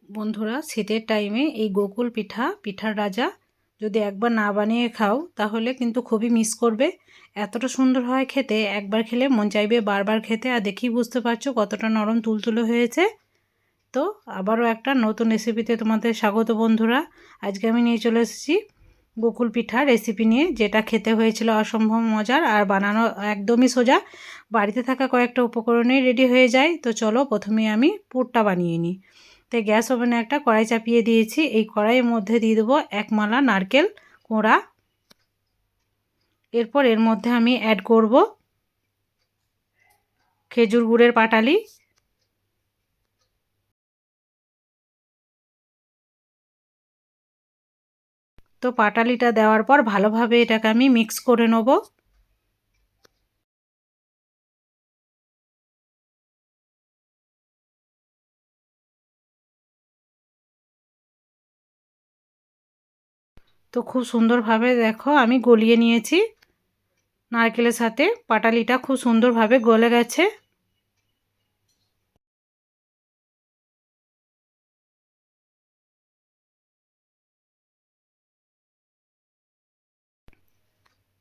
বন্ধুরা, শীতের টাইমে এই গোকুল পিঠার রাজা যদি একবার না বানিয়ে খাও তাহলে কিন্তু খুবই মিস করবে। এতটা সুন্দর হয় খেতে, একবার খেলে মন চাইবে বারবার খেতে। আর দেখেই বুঝতে পারছো কতটা নরম তুলতুলে হয়েছে। তো আবারও একটা নতুন রেসিপিতে তোমাদের স্বাগত বন্ধুরা। আজকে আমি নিয়ে চলে এসেছি গোকুল পিঠার রেসিপি নিয়ে, যেটা খেতে হয়েছিল অসম্ভব মজার আর বানানো একদমই সোজা। বাড়িতে থাকা কয়েকটা উপকরণেই রেডি হয়ে যায়। তো চলো প্রথমে আমি পুরটা বানিয়ে নিই। তো গ্যাস ওভেনে একটা কড়াই চাপিয়ে দিয়েছি। এই কড়াইয়ের মধ্যে দিয়ে দেবো এক মালা নারকেল কোড়া। এরপর এর মধ্যে আমি অ্যাড করব খেজুর গুড়ের পাটালি। তো পাটালিটা দেওয়ার পর ভালোভাবে এটাকে আমি মিক্স করে নেব। তো খুব সুন্দরভাবে দেখো আমি গলিয়ে নিয়েছি। নারকেলের সাথে পাটালিটা খুব সুন্দরভাবে গলে গেছে।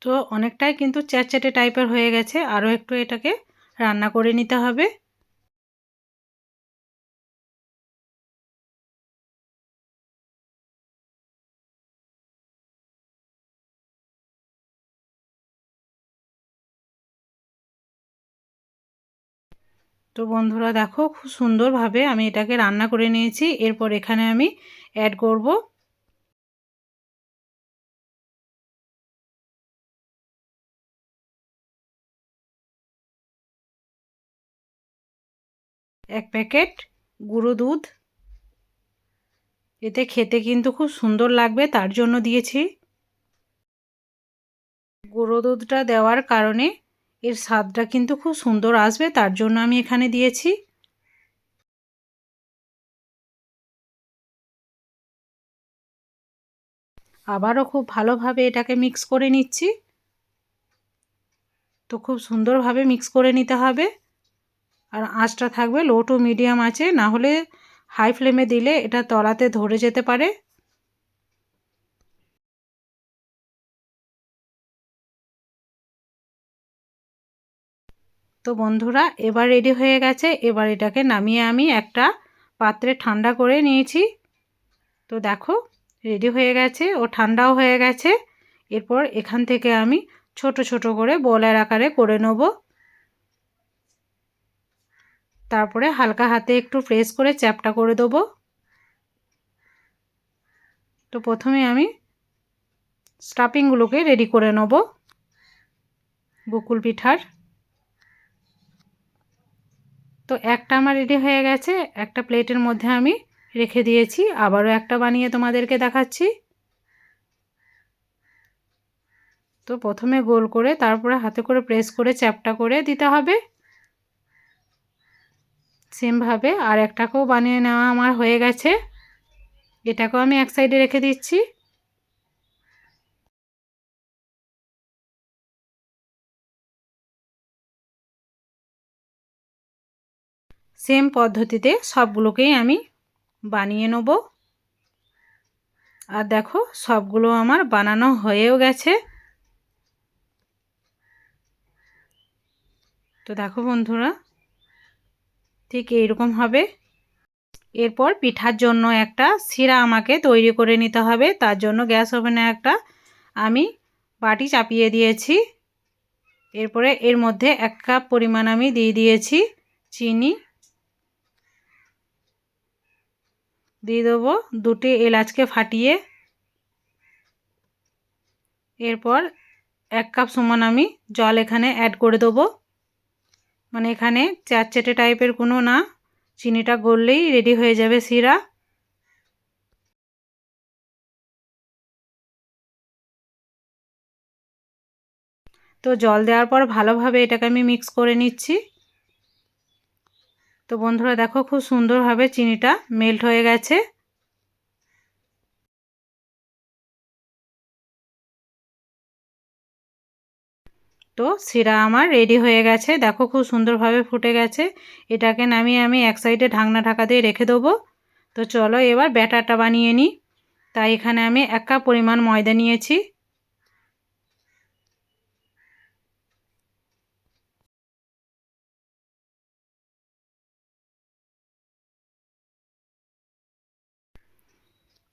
তো অনেকটাই কিন্তু চ্যাটচ্যাটে টাইপের হয়ে গেছে, আরও একটু এটাকে রান্না করে নিতে হবে। তো বন্ধুরা দেখো খুব সুন্দরভাবে আমি এটাকে রান্না করে নিয়েছি। এরপর এখানে আমি অ্যাড করব এক প্যাকেট গুঁড়ো দুধ। এতে খেতে কিন্তু খুব সুন্দর লাগবে, তার জন্য দিয়েছি। গুঁড়ো দুধটা দেওয়ার কারণে এর স্বাদটা কিন্তু খুব সুন্দর আসবে, তার জন্য আমি এখানে দিয়েছি। আবারও খুব ভালোভাবে এটাকে মিক্স করে নিচ্ছি। তো খুব সুন্দরভাবে মিক্স করে নিতে হবে। আর আঁচটা থাকবে লো টু মিডিয়াম আঁচে, না হলে হাই ফ্লেমে দিলে এটা তলাতে ধরে যেতে পারে। তো বন্ধুরা এবার রেডি হয়ে গেছে। এবার এটাকে নামিয়ে আমি একটা পাত্রে ঠান্ডা করে নিয়েছি। তো দেখো রেডি হয়ে গেছে ও ঠান্ডাও হয়ে গেছে। এরপর এখান থেকে আমি ছোট ছোট করে বলের আকারে করে নেব। তারপরে হালকা হাতে একটু প্রেস করে চ্যাপটা করে দেবো। তো প্রথমে আমি স্টাফিংগুলোকে রেডি করে নেব গোকুল পিঠার। তো একটা আমার রেডি হয়ে গেছে, একটা প্লেটের মধ্যে আমি রেখে দিয়েছি। আবারও একটা বানিয়ে তোমাদেরকে দেখাচ্ছি। তো প্রথমে গোল করে তারপরে হাতে করে প্রেস করে চ্যাপটা করে দিতে হবে। সেমভাবে আর একটাকেও বানিয়ে নেওয়া আমার হয়ে গেছে। এটাকেও আমি এক সাইডে রেখে দিচ্ছি। সেম পদ্ধতিতে সবগুলোকেই আমি বানিয়ে নেব। আর দেখো সবগুলো আমার বানানো হয়েও গেছে। তো দেখো বন্ধুরা ঠিক এইরকম হবে। এরপর পিঠার জন্য একটা শিরা আমাকে তৈরি করে নিতে হবে। তার জন্য গ্যাস ওভেনে একটা আমি বাটি চাপিয়ে দিয়েছি। এরপরে এর মধ্যে 1 কাপ পরিমাণ আমি দিয়ে দিয়েছি চিনি। দিয়ে দেবো 2টি এলাচকে ফাটিয়ে। এরপর 1 কাপ সমান আমি জল এখানে অ্যাড করে দেবো। মানে এখানে চ্যাটচ্যাটে টাইপের কোনো না, চিনিটা গললেই রেডি হয়ে যাবে শিরা। তো জল দেওয়ার পর ভালোভাবে এটাকে আমি মিক্স করে নিচ্ছি। তো বন্ধুরা দেখো খুব সুন্দরভাবে চিনিটা মেল্ট হয়ে গেছে। তো শিরা আমার রেডি হয়ে গেছে, দেখো খুব সুন্দরভাবে ফুটে গেছে। এটাকে নামিয়ে আমি এক সাইডে ঢাকনা ঢাকা দিয়ে রেখে দেবো। তো চলো এবার ব্যাটারটা বানিয়ে নিই। তাই এখানে আমি 1 কাপ পরিমাণ ময়দা নিয়েছি।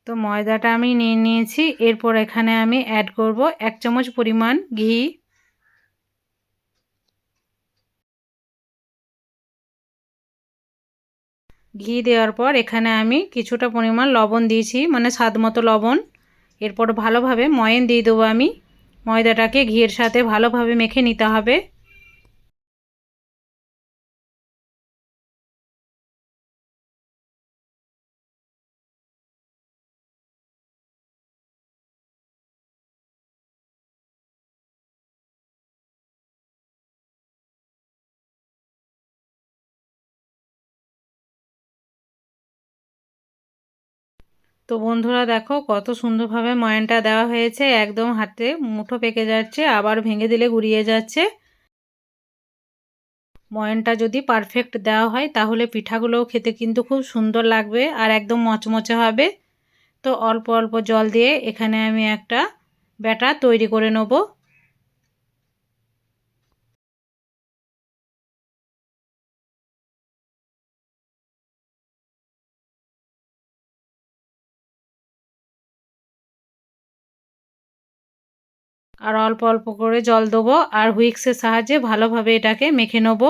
তো ময়দাটা আমি নিয়ে নিয়েছি। এরপর এখানে আমি অ্যাড করব 1 চামচ পরিমাণ ঘি। ঘি দেওয়ার পর এখানে আমি কিছুটা পরিমাণ লবণ দিয়েছি, মানে স্বাদ মতো লবণ। এরপর ভালোভাবে ময়ান দিয়ে দেবো আমি। ময়দাটাকে ঘিয়ের সাথে ভালোভাবে মেখে নিতে হবে। তো বন্ধুরা দেখো কত সুন্দরভাবে ময়ানটা দেওয়া হয়েছে, একদম হাতে মুঠো পেকে যাচ্ছে, আবার ভেঙে দিলে গুঁড়িয়ে যাচ্ছে। ময়ানটা যদি পারফেক্ট দেওয়া হয় তাহলে পিঠাগুলোও খেতে কিন্তু খুব সুন্দর লাগবে আর একদম মচমচে হবে। তো অল্প অল্প জল দিয়ে এখানে আমি একটা ব্যাটার তৈরি করে নেব। আর অল্প অল্প করে জল দেবো আর হুইক্সের সাহায্যে ভালোভাবে এটাকে মেখে নেব।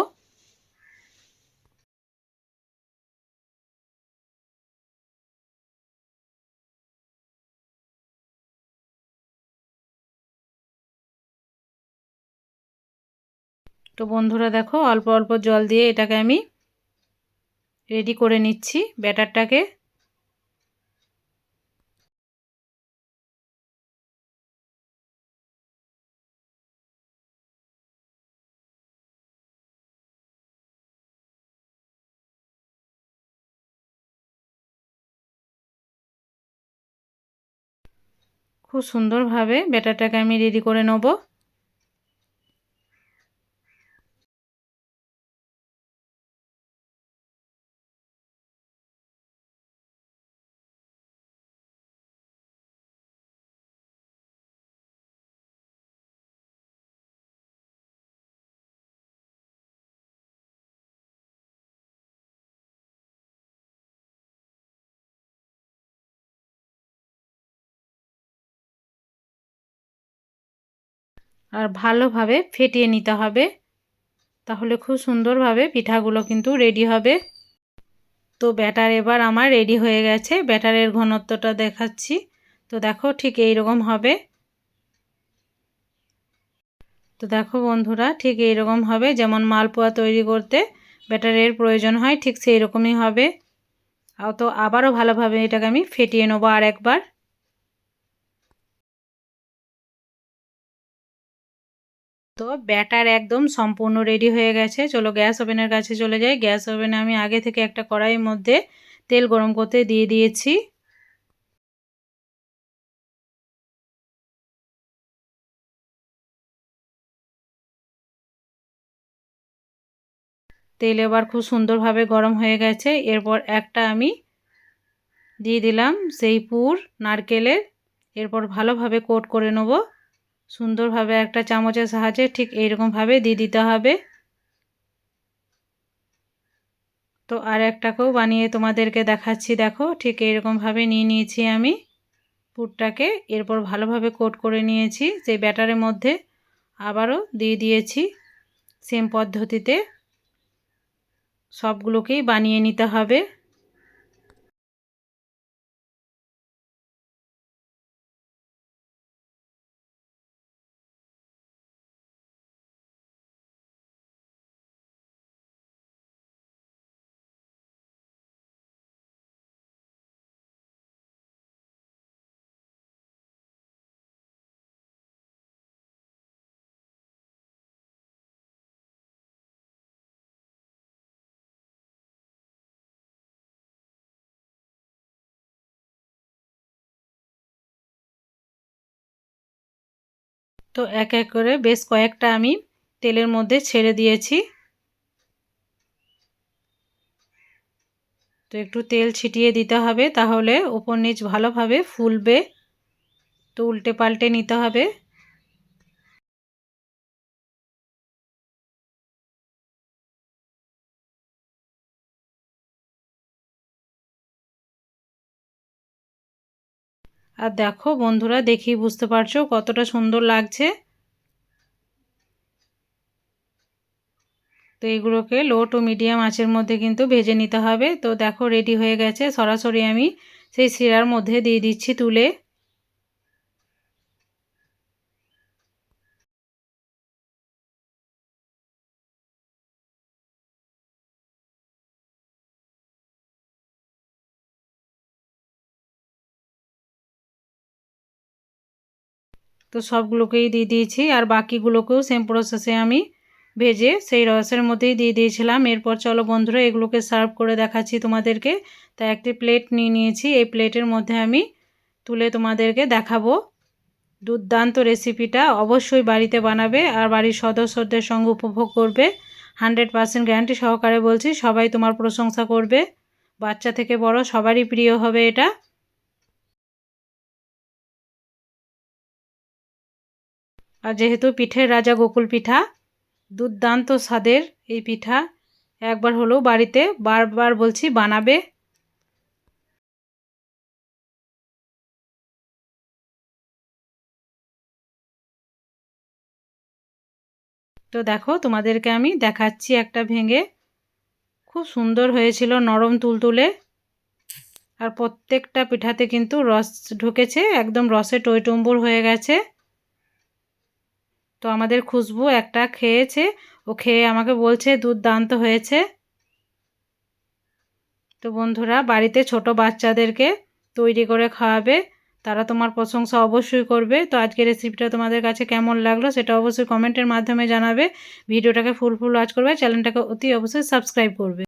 তো বন্ধুরা দেখো অল্প অল্প জল দিয়ে এটাকে আমি রেডি করে নিচ্ছি ব্যাটারটাকে। খুব সুন্দরভাবে ব্যাটারটাকে আমি রেডি করে নেব। আর ভালোভাবে ফেটিয়ে নিতে হবে, তাহলে খুব সুন্দরভাবে পিঠাগুলো কিন্তু রেডি হবে। তো ব্যাটার এবার আমার রেডি হয়ে গেছে। ব্যাটারের ঘনত্বটা দেখাচ্ছি। তো দেখো ঠিক এই রকম হবে। তো দেখো বন্ধুরা ঠিক এই রকম হবে, যেমন মালপোয়া তৈরি করতে ব্যাটারের প্রয়োজন হয় ঠিক সেই রকমই হবে। তো আবারও ভালোভাবে এটাকে আমি ফেটিয়ে নেবো আর একবার। তো ব্যাটার একদম সম্পূর্ণ রেডি হয়ে গেছে। চলো গ্যাস ওভেনের কাছে চলে যাই। গ্যাস ওভেনে আমি আগে থেকে একটা কড়াইয়ের মধ্যে তেল গরম করতে দিয়ে দিয়েছি। তেল এবার খুব সুন্দরভাবে গরম হয়ে গেছে। এরপর একটা আমি দিয়ে দিলাম সেই পুর নারকেলের। এরপর ভালোভাবে কোট করে নেব। সুন্দরভাবে একটা চামচের সাহায্যে ঠিক এইরকমভাবে দিয়ে দিতে হবে। তো আর একটাকেও বানিয়ে তোমাদেরকে দেখাচ্ছি। দেখো ঠিক এইরকমভাবে নিয়ে নিয়েছি আমি পুরটাকে। এরপর ভালোভাবে কোট করে নিয়েছি সেই ব্যাটারের মধ্যে, আবারও দিয়ে দিয়েছি। সেম পদ্ধতিতে সবগুলোকেই বানিয়ে নিতে হবে। তো এক এক করে বেশ কয়েকটা আমি তেলের মধ্যে ছেড়ে দিয়েছি। তো একটু তেল ছিটিয়ে দিতে হবে, তাহলে উপর নিচ ভালোভাবে ফুলবে। তো উল্টে পাল্টে নিতে হবে। আর দেখো বন্ধুরা, দেখি বুঝতে পারছো কতটা সুন্দর লাগছে। তো এগুলোকে লো টু মিডিয়াম আঁচের মধ্যে কিন্তু ভেজে নিতে হবে। তো দেখো রেডি হয়ে গেছে। সরাসরি আমি সেই শিরার মধ্যে দিয়ে দিচ্ছি তুলে। তো সবগুলোকেই দিয়ে দিয়েছি, আর বাকিগুলোকেও সেম প্রসেসে আমি ভেজে সেই রসের মধ্যেই দিয়ে দিয়েছিলাম। এরপর চলো বন্ধুরা, এগুলোকে সার্ভ করে দেখাচ্ছি তোমাদেরকে। তাই একটি প্লেট নিয়ে নিয়েছি। এই প্লেটের মধ্যে আমি তুলে তোমাদেরকে দেখাবো। দুর্দান্ত রেসিপিটা অবশ্যই বাড়িতে বানাবে আর বাড়ির সদস্যদের সঙ্গে উপভোগ করবে। 100% গ্যারান্টি সহকারে বলছি, সবাই তোমার প্রশংসা করবে। বাচ্চা থেকে বড় সবারই প্রিয় হবে এটা। আর যেহেতু পিঠের রাজা গোকুল পিঠা, দুর্দান্ত স্বাদের এই পিঠা, একবার হলেও বাড়িতে বারবার বলছি বানাবে। তো দেখো তোমাদেরকে আমি দেখাচ্ছি একটা ভেঙে। খুব সুন্দর হয়েছিল, নরম তুলতুলে। আর প্রত্যেকটা পিঠাতে কিন্তু রস ঢুকেছে, একদম রসে টইটুম্বুর হয়ে গেছে। তো আমাদের খুশবু একটা খেয়েছে, ও খেয়ে আমাকে বলছে দুর্দান্ত হয়েছে। তো বন্ধুরা, বাড়িতে ছোট বাচ্চাদেরকে তৈরি করে খাওয়াবে, তারা তোমার প্রশংসা অবশ্যই করবে। তো আজকের রেসিপিটা তোমাদের কাছে কেমন লাগলো সেটা অবশ্যই কমেন্টের মাধ্যমে জানাবে। ভিডিওটাকে ফুল ওয়াচ করবে, চ্যানেলটাকে অতি অবশ্যই সাবস্ক্রাইব করবে।